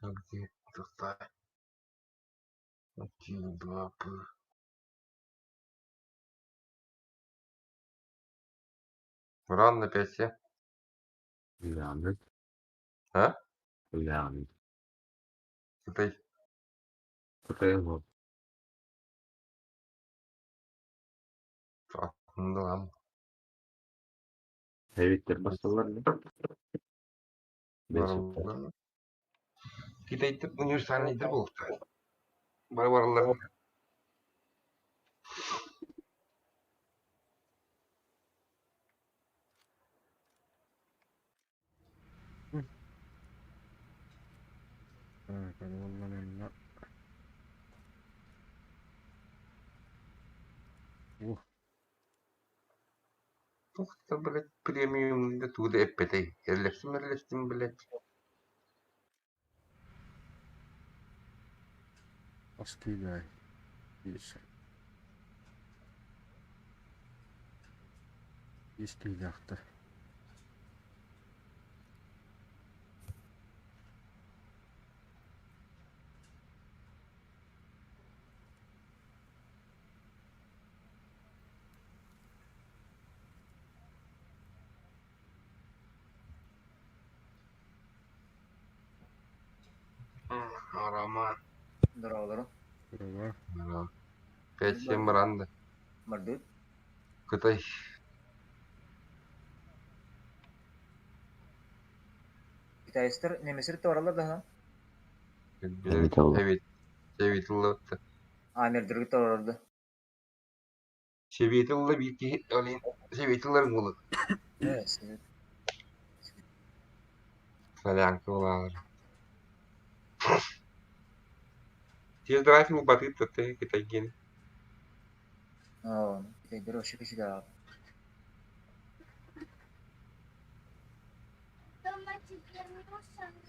Где это? Один, два, п. Ран на 5 Lanet. Ha? Lanet. Кытай. Kutaya mı? Aklımda lan. Heyetler basalar mı? Ben Var soktum. oldu. Китай'da универсальныйдер бұл. Бар-барларын. Vallahi. Тоқта, блядь, премиумда туды эппетей. Ерлестім, блядь. Askıyla. Değilse. İstilahtı. Арама. Здорово. Bravo. 5-7 баранды. Мордует. Кытай. Китайстар немесир торалар да. Evet oldu. Evet. Севитылы өтті. Амирдирги тораларды. Севитылы бейті олейін. Севитыларын болы. Evet. Солянка олалар. Тез драйфинг батыт тәтті Китай гені. Oo, Kitayдар o şekilde da.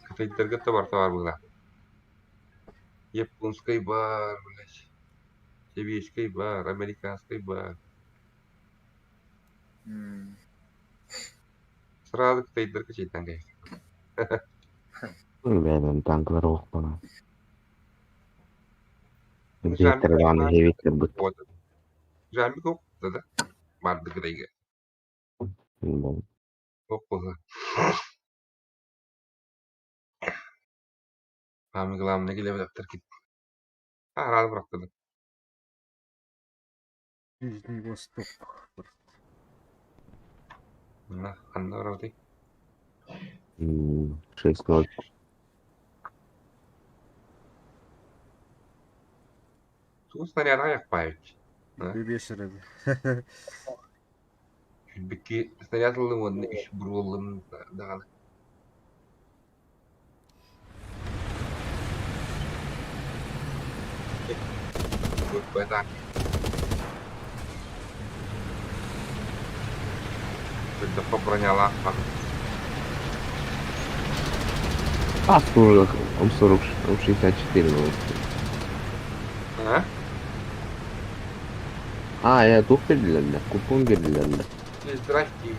Китайдарға да бар бұла. Японской бар, блядь. Советской бар, американской бар. Сразу Китайдарға şeytan gayet. Benim tanklar okuna. Ну, Jetler bana heyetler bu. Вот. Жамик оқ, да. Барды Китайға. Оқ болса. Ами главное келе бәләптер кит. Арады бұрақтады. Нижний Восток. Мына, қанда бұрақтай. 6-0. Су снаряды аяқпайыч. Бебесірі. Жүлбекке снарядылы оны үш бұрғылым дағаны. Көп бәтақ. Бірді броняла ақпақ. Аслы М64 был. Ha? Ha ya top verdiler de. Kupon verdiler de. Здрасте.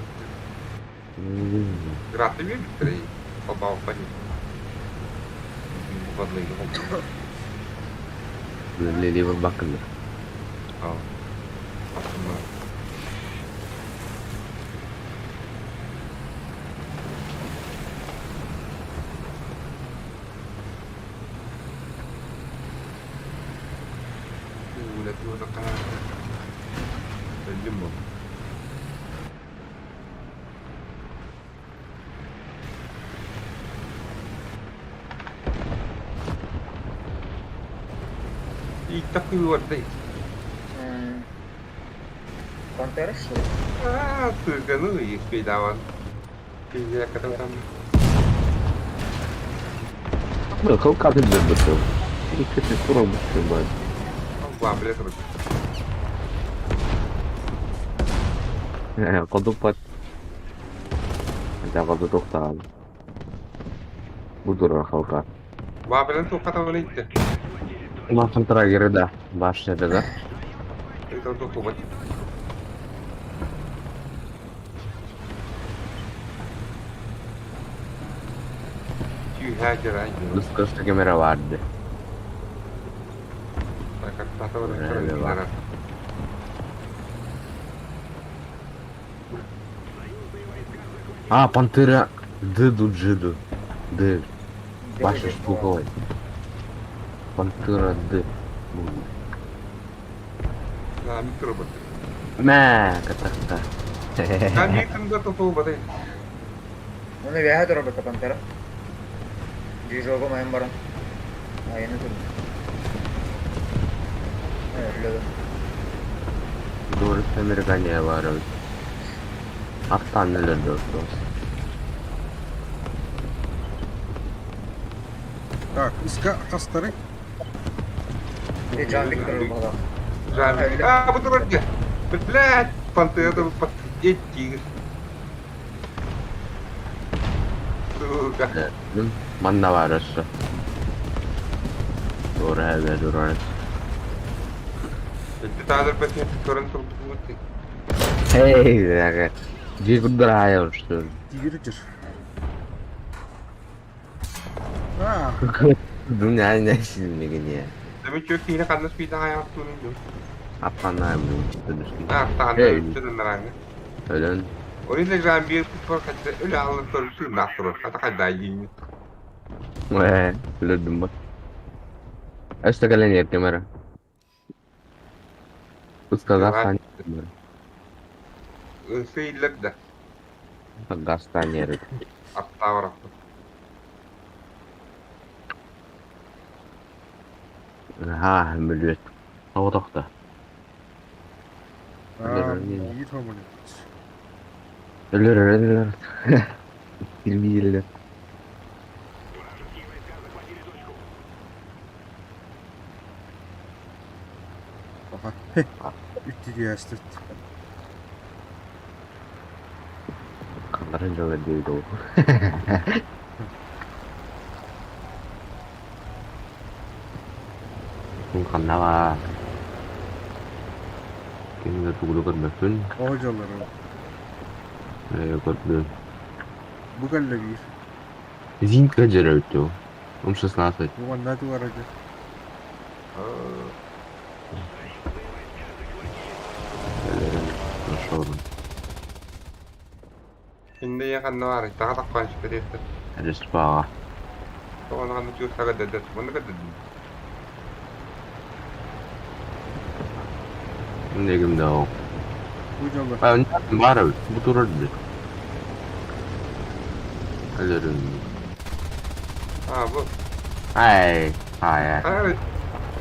Граты Виктор и попал по ним. Выходные группы. Leliver bakın. А. Атомно. Уля, ты вот такая. Лимон. И такой вот дэй. Konteres. А, ты, ну и спидаван. Пиздец, который там. Bakalım katildir bakalım. Bir kötü kurulmuş var. Ламблет руки. Koduk var. Cevabı doktor abi. Budur halka. Ламблет только там летит. Bakın trageri de başladı da. Это только вот. hacker aja. Kısa kamera vardı. Kata orang Nah, keren iya, Pak. beneran. Пантера. Джиду. Д. Ваша Deli штуковой. Пантера Д. Nah, mikro betul. Мә, ката-ката. Kan mikro tuh betul. Bunu veya dur orada Pantera. Di gioco main bareng. Nah ini tuh. Lihat. Doğru Amerika'ya var abi. Hatta neler dostum. Так, иска кастары. Di John Victor burada. Ah, betul aja. Блядь, пантера tuh pas эти. Suka. Manna var aslında. Doğru evet doğru. Itu tahu pasti turun tuh putih. Hey, ya. Jigur драйв что. Дигерджер. А, Dünya ne şimdi gene. Tapi cuy kini kan speed ayam turun tuh. Apa namanya? Ah, tahan Hey. itu beneran. Ölen. O yüzden ben bir kupa kaçtı. Öyle alın sorusu nasıl? Kata kadayın. Öldüm bak. Açta gelen yer kamera. उसका गास्तान Seyirler de. गास्तान yer. Hatta var. Ha, millet. Hava da. iyi tamam. Ölür. Bilmiyorlar. Aha. Üttü diye astırdı. Kanların joga değil o. Không còn nào à. Cái người tụ được gần được Hocaları. gần Bu galle bir. Зинка Джеральду. Он 16. Bu anladı var acı. Нашел. Hindi ya kan var. Tak tak kan seperti itu. Ada spa. Kalau kan cuy sagad dadat. Mana kadad? Ne gimde o. Hocalar. Ben var abi. Bu turardı. Alırım. Ah, bu. Ay. Ay. Ah,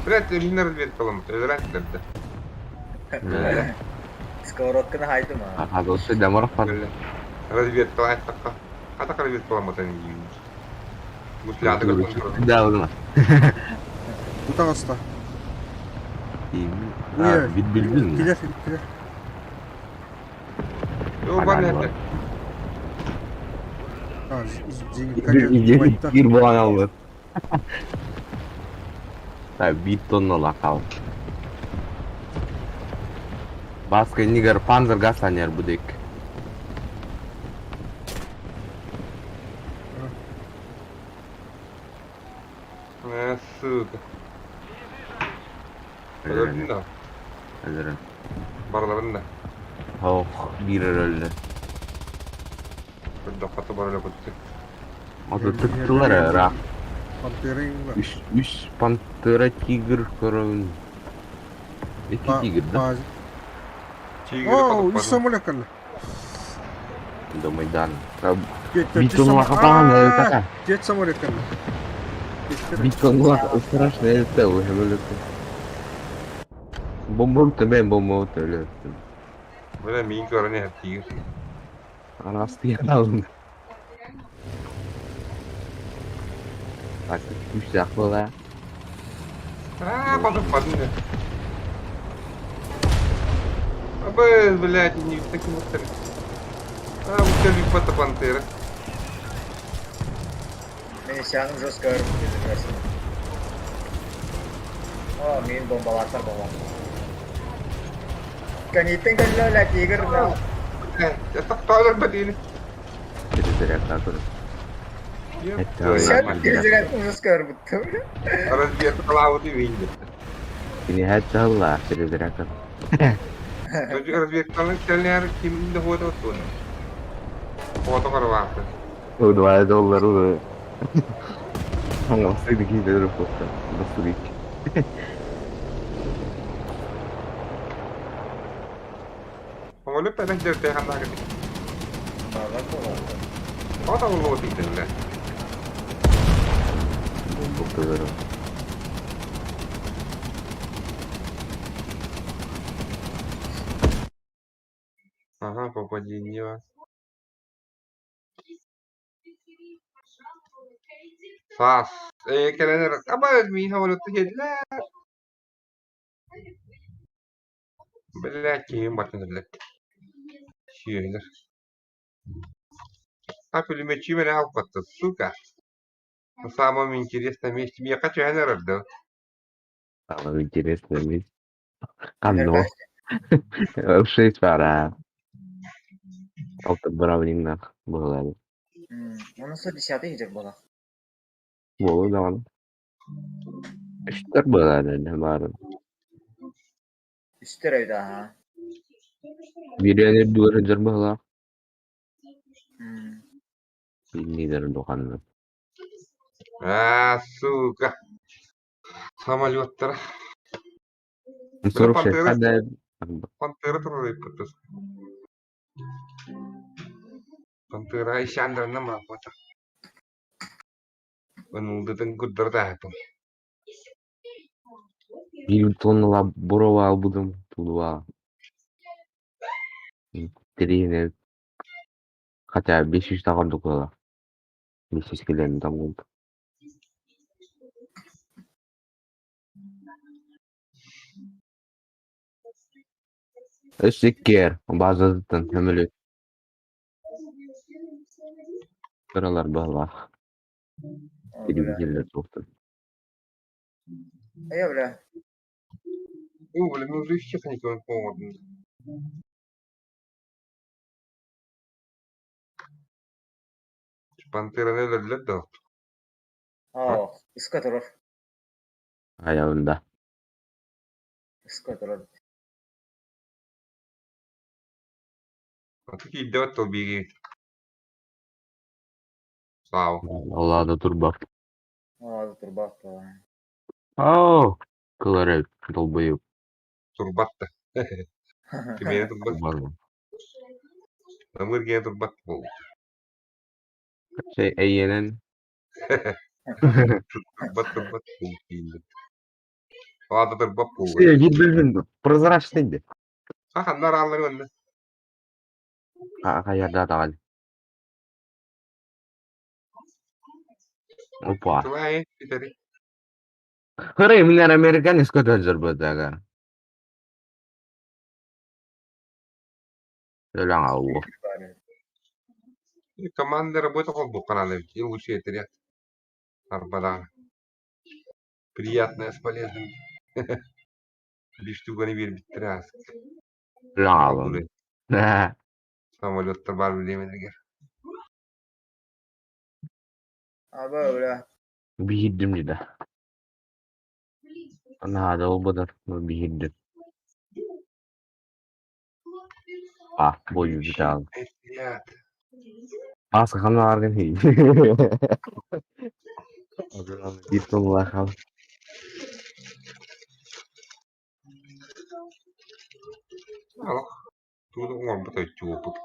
berat minner bir kalam. Berat dadat. Skorotkana haydi mı? Hadi olsa damar falan. Böyle. Развед kelas tak. Kata kalau развед kalam matan ini. Mesti ada kontrol. Да, olma. Bu da hasta. Bu Ha, yer. bildin mi? Gider. Yo bana Alarm var. ne? Ha, zengin Bir bulan alır. Tabii bir tonla lakal. Baskı nigar panzer gastaner budek. Suka. Öldün da. Alırım. Barlarında. Oh, bir öldü. Bir dakika böyle battık. O da tıktılar ya ra. Pantera'yım var. Üç pantera tiger korun. İki tiger da. Bazı. Tigre Oo, katıp üç samolya kaldı. Do Maidan. Geç Битва хапана это такая. Geç samolya kaldı. Битва страшно это уже вылетел. Бомбу öyle. Böyle min görene hep tigre. Anası yanalım. Bak, üç dakika la. Ah, patın ne? Abi, блядь, не таким вот. А, у тебя ведь фото пантера. Beni siyanım jos görüp gözüküyorsun. Oh, min bombalarlar baba. Ganitin kan lo la tiger na. Ya tak toilet ba din? Jadi direkt atur. Hatta Sen öyle. gelecek uzun karbuttu. Разведка лавы видит. Ini hatta Allah seni direkt. Tujuh разведканың телләре кимдә фото оттун. Фото караваты. $2 udah. Nggak usah bikin dari foto. Nasıl bir. Onu pernah jadi handa gitu. Valla kolay. Foto lu tidak. $2. Ага, попадение. Sas. Keren. Apa mi havalı tehdiler. Belki bakın. Şeyler. А пулеметчи меня алкотта, сука. На самом интересном месте. Я хочу энергию. Самое интересное место. Ömer Оно. kaçtı. 6 para. Altı Browning'den böyle. O nasıl 10 yiyecek bala? Bolu zaman. İşte böyle ne var. Üstü evde ha. Birileri dua eder böyle. Hmm. Bilmiyorum dokanlı. Сука. Самолет-то. Soru şey Pantera. kadar. Пантера троллей подпис. Пантера еще андерна мапота. Он удатен куддар тахтон. Bir tonla borova aldım. Tulva. Trine. Hatta 500 takar dokula. 500 kilometre tamam. Östekker. Bazı zaten hemen Karalar bağla. Biri bir Öyle. yerler soktu. Öyle. Блин, ну уже исчез никого не помню. Пантера не öldürdüler de. Iska durur. Ayağında. Iska durur. Такие идет, то беги. Sağ ol. Allah da dur bak. Dur bak da. Oo. Kıları dolbayı. Турбатта. Кемере турбат. Var. Ömür gene turbat bu. Şey eğlenen. Турбат bu. Ада турбат bu. Şey bir прозрачный. Ага, наралları önüne. Kayarda da al. Opa. Tulaye, biteri. Hırı minler Amerikan isko dözür bu daga. Öyle Allah. Команда работа он был канале. И лучше это ряд. Арбада. Приятное с полезным. Лишь туго не верь битряс. Öyle Allah. Самолет табар времени. Abi öyle. Bir hiddim dedi. Ana da o kadar. Bir hiddim. Ah boyu bir daha. Ряд. Az kanı argın hiç. Bir ton var kal. Алло. Тут он будет чупут.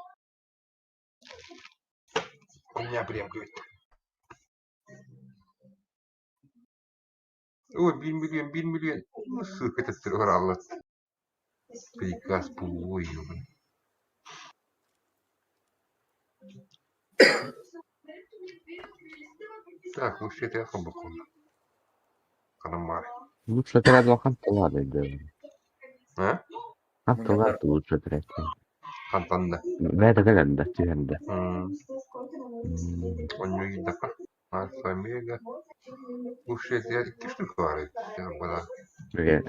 У меня прям говорит. Ой, 1 миллион. Ну, сука, это стрелал. Приказ пулой. Так, лучше это я хомбаком. Канамар. Лучше отряд лохантала dedi. А? Haftalar da lütfen otrяд. Хантанда. Ve de gelen de tühende. Он не видит такая. Альфа, омега. Лучше это я 2 штук var. Ya bana. Ve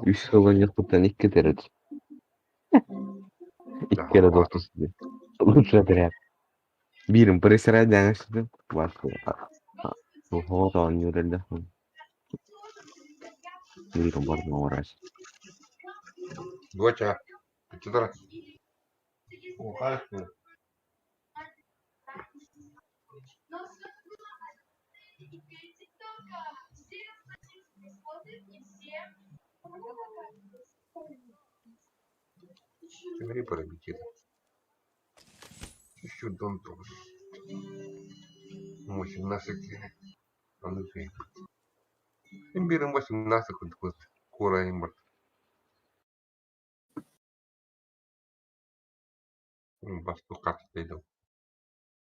3 yılın yapıptan 2 kere. 2 kere dostuz. Lütfen otrяд. Birim presera jangan situ. Waktu. Tuh, tahun udah dah. Birim baru ngoras. Gocah. Itu terus. Oh, kalah tuh. Смотри, пробитит. Еще дом тоже. 18 лет. Он уже. Им берем 18 хоть кура им. Басты как пойду.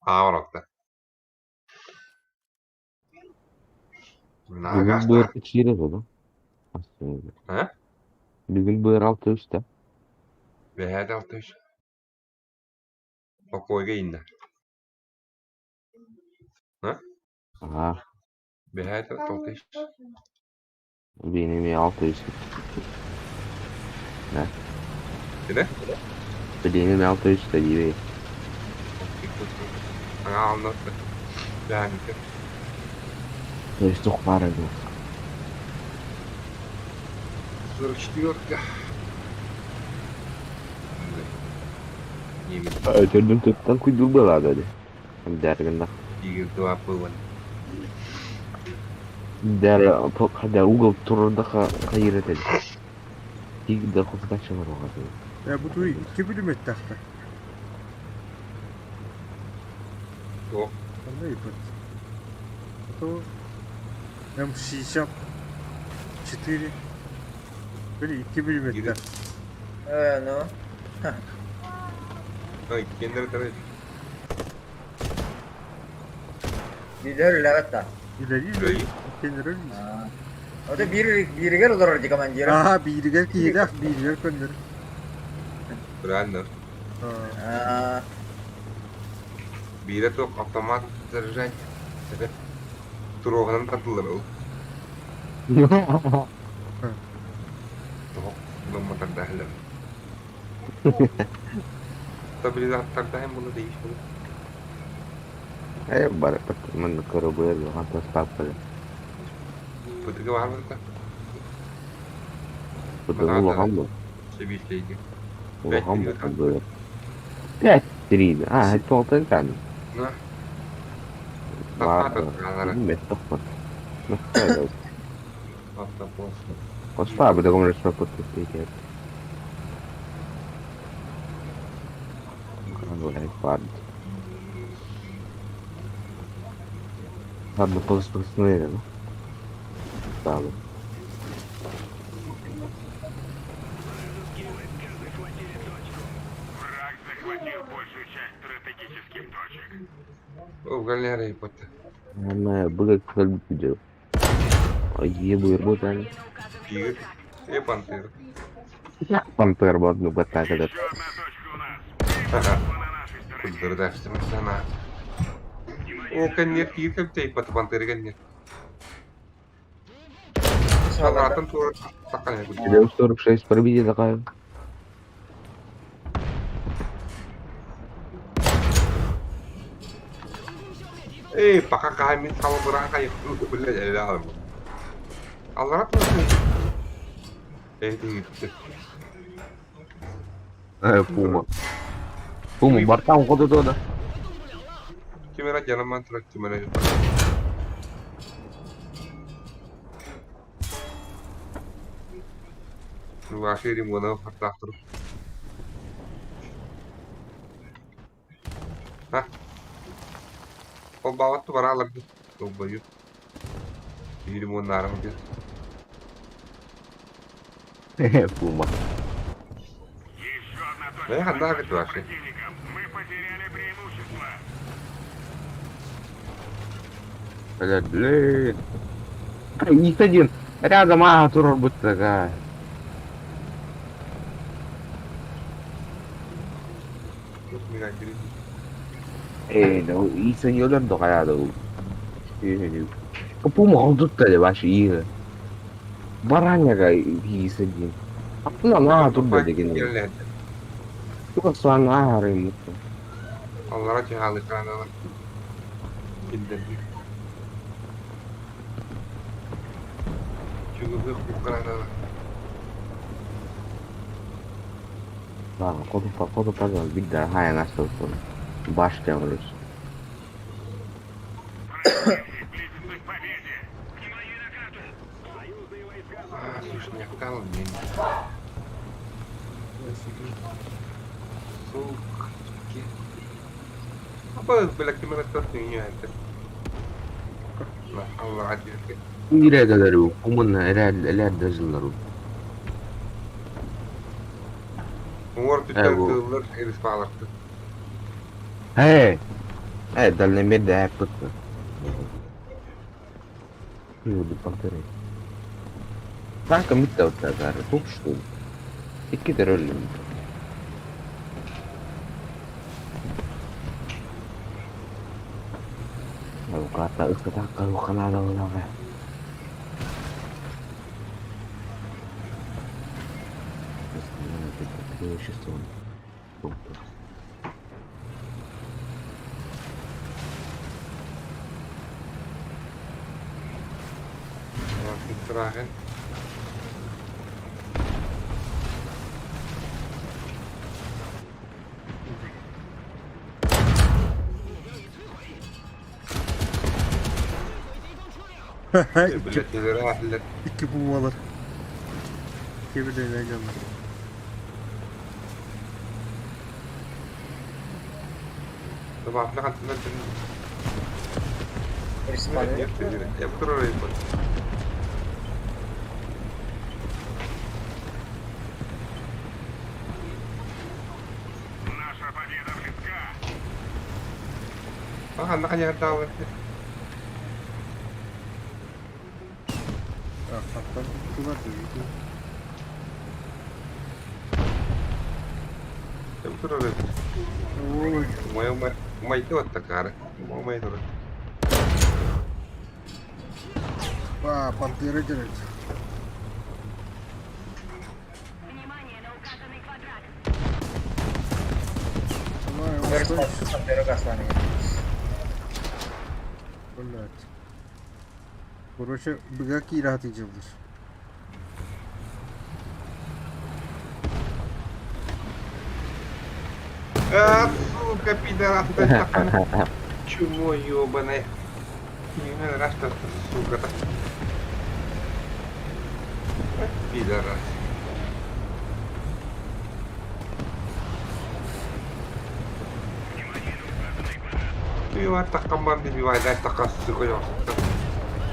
Аврокта. Bugün bu ırkı çiğre dedi. Aslında. Ha? Bugün bu altı üstte. Ve her hafta iş. O koyga indi. Ha? Aha. Ve her hafta iş. Benim ya altı üstte. Ne? Ne? Benim ya altı üstte gibi. Ага, anlattı. Yani. То есть çok para yok. 44. Yemin. Ötürdüm tuttan kuyduğu bela dedi. Derginde. 32 puluhan. Der ugal turda hayır dedi. İlk de kutuda çıkar o kadar. Ya bu da 2 mm tahta. O. Vallahi yapar. Это М60 4. Böyle 2 mm. Yürü. Ну. Ay, kendine taraf. Lider lewat ta. İleri Böyle. ileri. Kenara. O da bir olur jika manjir. Aha bir kira bir kenara. Правильно. Ha. Бира только автомат заряжать. Это троган katılır o. Lama terdahlar. Stabilizatörde hem bunu değiştirdim. Eh barat men karo böyle atas papel. Putri var mı da? Betul Allah'ım. Seviyetliydi. Allah'ım böyle. Ya trida. Ah, het volta kan. Ne? Var. Tapata tırganlara. Metto. Metto. Hafta posta. Costa abbiamo come le sue potete. Allora è fatto. Fanno posto nero, no? Stavo. Враг захватил большую часть стратегических точек. O галерей поте. Ma bugün kalbi gidiyor. Ay bu yerbo tane. Пир. И пантер. Пантер бот ну бата kada. Еще одна точка у нас. Ха-ха. На нашей стороне. Кудырдашты sana. O kanyer pir kap tay pat panteri kanyer. Salatan tur takkan ya. Dia usturup şey berbeda takay. Pakakahamin sama berang kayak lu beli dari dalam. Allah tuh. Gitu. Puma. Puma bartang ko to da. Kimera jangan mantra kimera. Lu akhiri mana fatah terus. Hah? O bawah tuh barang lagi. Coba yuk. Jadi mau narang dia. Puma. Еще одна точка. Да я отдал это вообще. Противникам. Мы потеряли преимущество. Блин. Есть один. Рядом турор будет такая. Terus minat diri. No, isso io l'ho dogato. Puma con tutte le vacie. Baragna che isso lì. No, tu vedi che non. Gel. Tu posso andare. Onlara cehalı kanalı. Bildirdik. Çünkü bu kanalı. Ладно, ходу пожалуй, бить, да, я начал башня врус. Близится к победе. Внимание на карту. Союзные войска. Слушай, не вкал день. Сука. Apa belak di mana tasnya itu? Nah, Allah ajar. İradeleri bu, kumun ileride zılları. Umur bu. tutar eris bağlattı. He! Dalle me de hep tuttu. Yürüdü panteri. Kanka mitte otta gar, tutuştu. İki de öldüm. Lalu kata ıskata kalau kanal ulang ya. Langsung terakhir. Biletleri ahlet. İki bulmalar. İki bir de canlar. Sabah ne kadar Birisi ne bana yapıyor? Yaptır orayı bak. Наша победа близка. Ah, nakanya tahu. Ya kaptan tuttular dedi. Yaptır orayı. Oğlum. Umay itu otak cara. Umay itu. Vaa pantera gelir. Внимание на указанный квадрат. Vay Barış olsun. Tatlısan Bero Gaslan'ı. Блять. Короче, быгаки rahat yiyeceğiz. Ah, suka pidara takkan. Чумо ёбаное. Не раз что сука так. Пидорас. Ты вот так команды бивает, так сука ёс.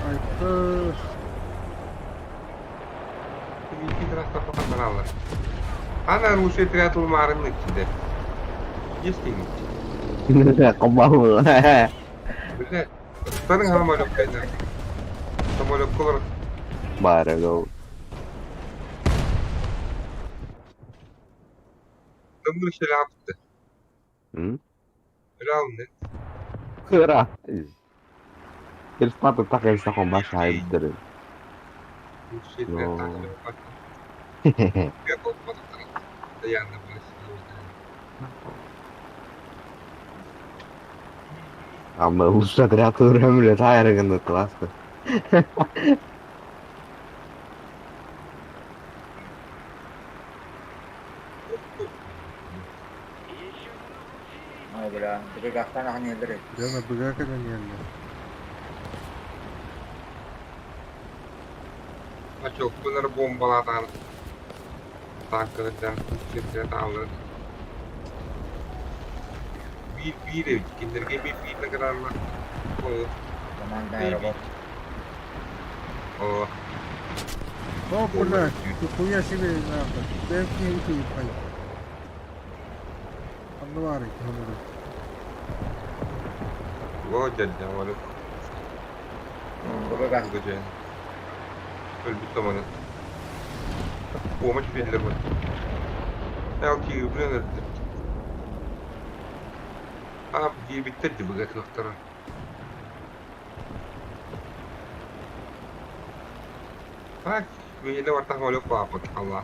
Ay Пидорас так понравилось. Она Руси триатл марынны тебе. Есть ли? Kembang. Блядь. Sekarang самолет кайда. Самолет колор. Bara go. Ömür şey yaptı. Hmm? Realne. Kira. Eles matam tá que está com baixa raiva dele. Şey Yo. tриатл. Я тут посмотрел. Постоянно блядь. Ama usta kreatör ömrü tayarın klasta. Ay bela. Bero Gaslan akan yedir. Yana bıgakadan geldi. А чё, bunları bombaladan. Tanklardan kimse tavır. Bir ev, kinderge bir kadar var. Komandan robot. O. О, блядь, нихуя себе нахуй. Дай мне уйти, блядь. Анвары, говорю. O cadde var. Bero Gaslan. Gece. Öldü zamanı. O maç belirler var. Ya ki öbürüne Abi bitirdi bu gök noktaları. Bak, böyle var tahmin yok bak Allah.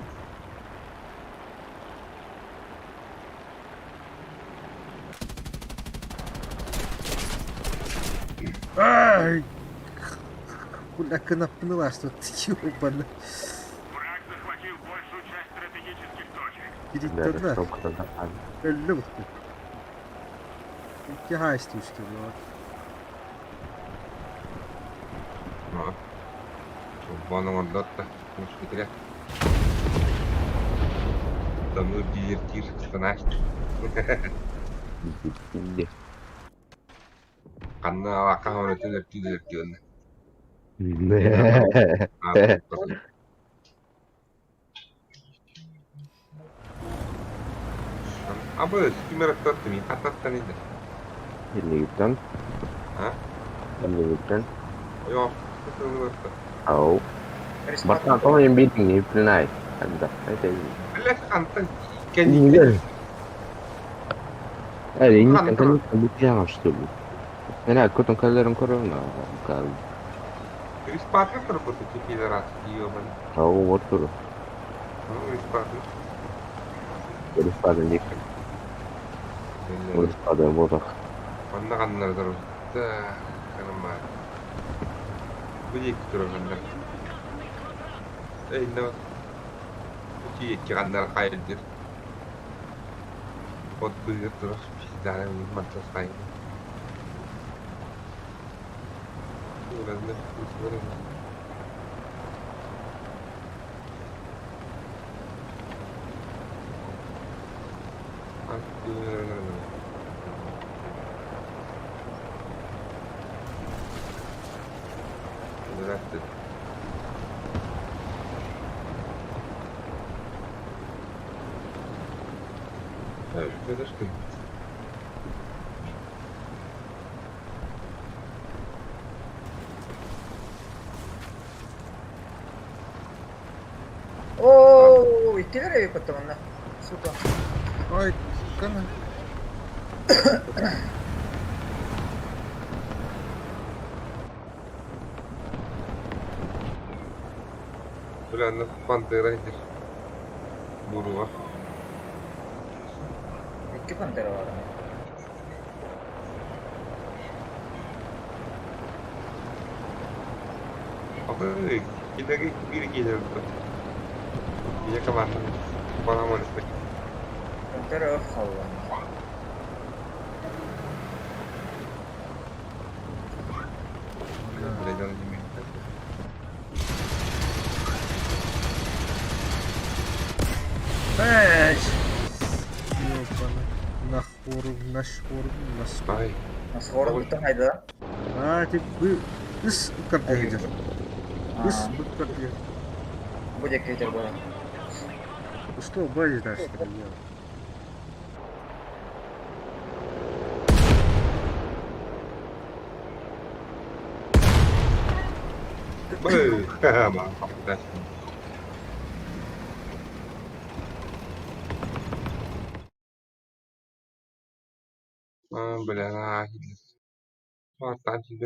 Ай! Куда кнопку бastı. Ёбаный. Враг захватил большую часть стратегических точек. Gidip Nerede durdular. çok kadar abi. Öldü bu. İki heist düştü bu. No. Buono condotta, non si vede. Damı dir sanaş. Şimdi. Kanna vaka hono tüler diyorsun. Ne? Apa kimera tattı mı? Atatta neydi? Şimdi gittin. Ha? Şimdi gittin. Yok. Tattı. Oh. Respawn Basta kau yang bidding ni pernah. Ada. Ada. Eller kanta Ini kendi. kan. Ada ini Kan kan terus. kan buktinya harus dulu. Karena aku tuh kalian corona kan. Rispatto per poterci chiedere io, ma Tahu motor. non rispatto. Terus pada ni kan. Terus pada motor. Quando kannar terus. Kan ma. Budi kitro kannar. No. Budi kannar kaydır. Ot buyur terus bisa mantas kain. Ulan ne? Здравствуйте. Это что? Oo, ittiler ya patlamanla. Suka. Ay kana. Ulan nasıl pantera hidir? Buru var. İki pantera var. Apa kita kiri betul. Dia kemana? Kemana mau disini? Pantera öf Allah'ım. Boleh jalan di mana? Эй! Ёбаный. Нахворum, нашворum, наспа. Ay, Nasıl horuluktan haydi lan. А, ты бы... Ис, как ты видишь? Ис, Aa, как я... bu da ветер bana. Что, бази дальше делать? mantap dah. Boleh lah. Wah, tadi